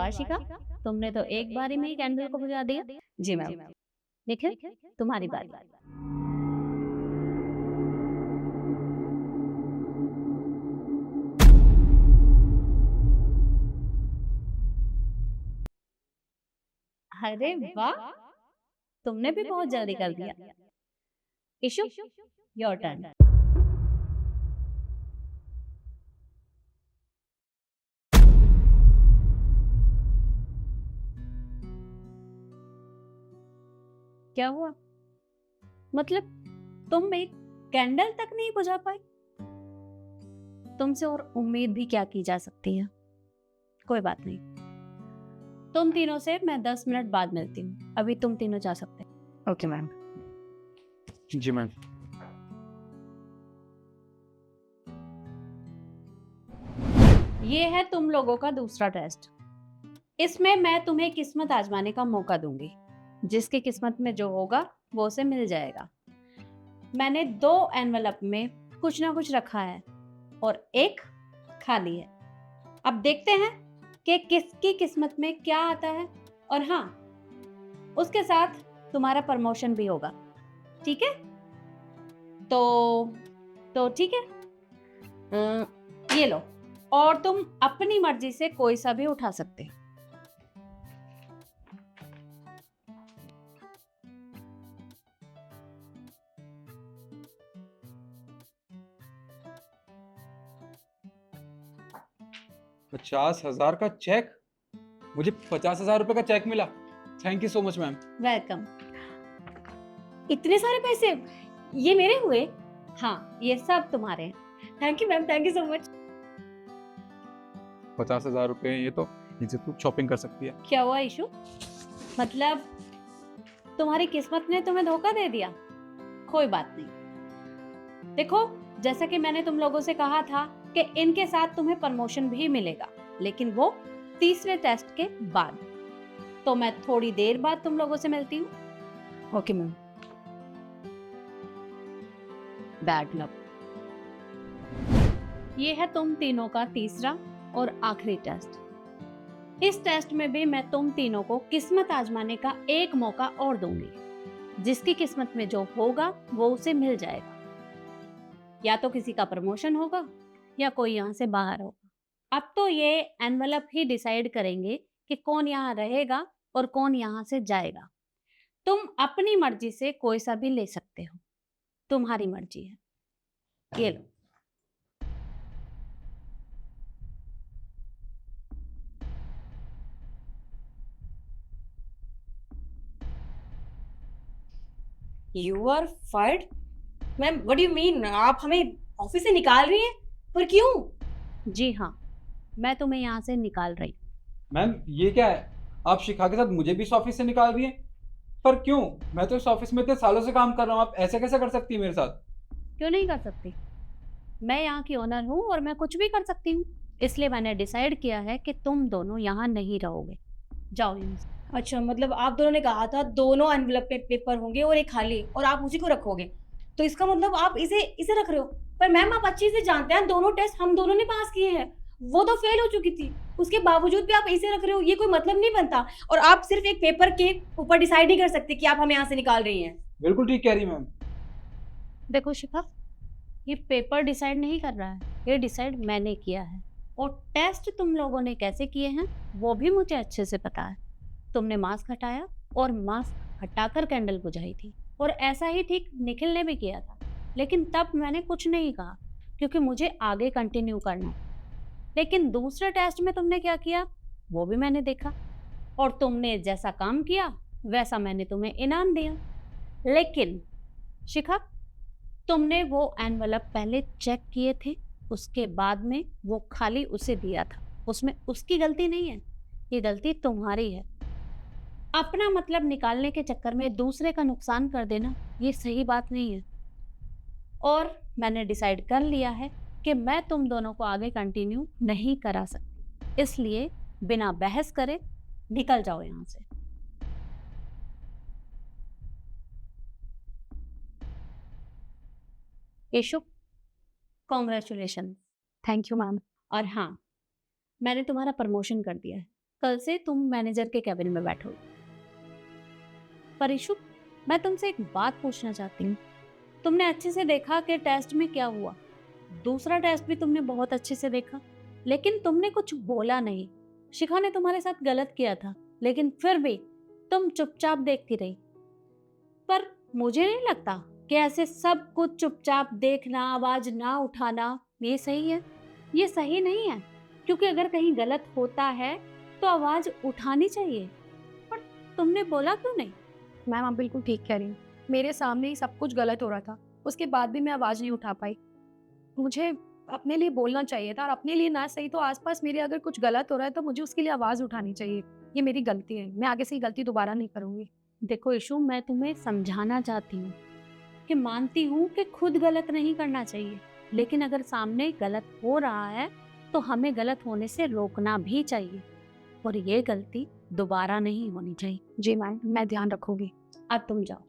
आशिका, तुमने तो एक बारी में ही कैंडल को बुझा दिया। जी मैम। निखिल, तुम्हारी बारी। अरे वाह, तुमने भी बहुत जल्दी कर दिया। Issue, your turn. क्या हुआ? मतलब तुम एक कैंडल तक नहीं बुझा पाई? तुमसे और उम्मीद भी क्या की जा सकती है। कोई बात नहीं, तुम तीनों से मैं 10 मिनट बाद मिलती हूँ। अभी तुम तीनों जा सकते हैं। Okay ma'am. जी मैम। ये है तुम लोगों का दूसरा टेस्ट। इसमें मैं तुम्हें किस्मत आजमाने का मौका दूंगी। जिसकी किस्मत में जो होगा वो उसे मिल जाएगा। मैंने 2 एनवेलप में कुछ ना कुछ रखा है और एक खाली है। अब देखते हैं कि किसकी किस्मत में क्या आता है। और हाँ, उसके साथ तुम्हारा प्रमोशन भी होगा। ठीक है? तो ठीक है, ये लो। और तुम अपनी मर्जी से कोई सा भी उठा सकते हो। ₹50,000 का चेक? मुझे ₹50,000 का चेक मिला। Thank you so much ma'am. Welcome. इतने सारे पैसे ये मेरे हुए? हाँ, ये सब तुम्हारे हैं। Thank you ma'am, thank you so much. ₹50,000 ये तो इनसे तू शॉपिंग कर सकती है। क्या हुआ इशू? मतलब तुम्हारी किस्मत ने तुम्हें धोखा दे दिया? कोई बात नहीं। देखो, जैसा कि मैंने तुम लोगों से कहा था कि इनके साथ तुम्हें प्रमोशन भी मिलेगा, लेकिन वो तीसरे टेस्ट के बाद। तो मैं थोड़ी देर बाद तुम लोगों से मिलती हूँ। Okay ma'am. Bad luck. ये है तुम तीनों का तीसरा और आखिरी टेस्ट। इस टेस्ट में भी मैं तुम तीनों को किस्मत आजमाने का एक मौका और दूंगी। जिसकी किस्मत में जो होगा वो उसे मिल जाएगा। या तो किसी का प्रमोशन होगा या कोई यहाँ से बाहर होगा। अब तो ये एनवेलप ही डिसाइड करेंगे कि कौन यहाँ रहेगा और कौन यहाँ से जाएगा। तुम अपनी मर्जी से कोई सा भी ले सकते हो। तुम्हारी मर्जी है। ये लो। You are fired? Ma'am what do you mean? आप हमें ऑफिस से निकाल रही हैं? पर क्यों? जी हाँ, मैं तुम्हें यहाँ से निकाल रही। मैम ये क्या है? आप शिखा के साथ मुझे भी इस ऑफिस से निकाल दिए? पर क्यों? मैं तो इस ऑफिस में इतने सालों से काम कर रहा हूँ, आप ऐसे कैसे कर सकती है मेरे साथ? क्यों नहीं कर सकती? मैं यहाँ की ओनर हूँ और मैं कुछ भी कर सकती हूँ। इसलिए मैंने डिसाइड किया है कि तुम दोनों यहाँ नहीं रहोगे। जाओ यहाँ से। अच्छा, मतलब आप दोनों ने कहा था दोनों एनवेलप में पेपर होंगे और एक खाली, और आप उसी को रखोगे। तो इसका मतलब आप इसे इसे रख रहे हो। पर मैम आप अच्छे से जानते हैं दोनों टेस्ट हम दोनों ने पास किए हैं। वो तो फेल हो चुकी थी, उसके बावजूद भी आप इसे रख रहे हो, ये कोई मतलब नहीं बनता। और आप सिर्फ एक पेपर के ऊपर डिसाइड नहीं कर सकते कि आप हमें यहाँ से निकाल रही हैं। बिल्कुल ठीक कह रही मैम। देखो शिखा, ये पेपर डिसाइड नहीं कर रहा है, ये डिसाइड मैंने किया है। और टेस्ट तुम लोगों ने कैसे किए हैं वो भी मुझे अच्छे से पता है। तुमने मास्क हटाया और मास्क हटाकर कैंडल बुझाई थी। और ऐसा ही ठीक निखिल ने भी किया था, लेकिन तब मैंने कुछ नहीं कहा क्योंकि मुझे आगे कंटिन्यू करना है। लेकिन दूसरे टेस्ट में तुमने क्या किया वो भी मैंने देखा, और तुमने जैसा काम किया वैसा मैंने तुम्हें इनाम दिया। लेकिन शिखा, तुमने वो एनवलप पहले चेक किए थे, उसके बाद में वो खाली उसे दिया था। उसमें उसकी गलती नहीं है, ये गलती तुम्हारी है। अपना मतलब निकालने के चक्कर में दूसरे का नुकसान कर देना ये सही बात नहीं है। और मैंने डिसाइड कर लिया है कि मैं तुम दोनों को आगे कंटिन्यू नहीं करा सकती। इसलिए बिना बहस करे निकल जाओ यहाँ से। Yashu, congratulation. Thank you ma'am. और हाँ, मैंने तुम्हारा प्रमोशन कर दिया है। कल से तुम मैनेजर के कैबिन में बैठो। पर इशू, मैं तुमसे एक बात पूछना चाहती हूँ। तुमने अच्छे से देखा कि टेस्ट में क्या हुआ, दूसरा टेस्ट भी तुमने बहुत अच्छे से देखा, लेकिन तुमने कुछ बोला नहीं। शिखा ने तुम्हारे साथ गलत किया था, लेकिन फिर भी तुम चुपचाप देखती रही। पर मुझे नहीं लगता कि ऐसे सब कुछ चुपचाप देखना, आवाज ना उठाना, ये सही है। ये सही नहीं है, क्योंकि अगर कहीं गलत होता है तो आवाज उठानी चाहिए। पर तुमने बोला क्यों नहीं? मैम आप बिल्कुल ठीक कह रही हैं। मेरे सामने ही सब कुछ गलत हो रहा था, उसके बाद भी मैं आवाज़ नहीं उठा पाई। मुझे अपने लिए बोलना चाहिए था, और अपने लिए ना सही तो आसपास मेरे अगर कुछ गलत हो रहा है तो मुझे उसके लिए आवाज़ उठानी चाहिए। ये मेरी गलती है, मैं आगे से ये गलती दोबारा नहीं करूँगी। देखो इशू, मैं तुम्हें समझाना चाहती हूँ कि मानती हूँ कि खुद गलत नहीं करना चाहिए, लेकिन अगर सामने गलत हो रहा है तो हमें गलत होने से रोकना भी चाहिए, और ये गलती दोबारा नहीं होनी चाहिए। जी मैम, मैं ध्यान रखूँगी। अब तुम जाओ।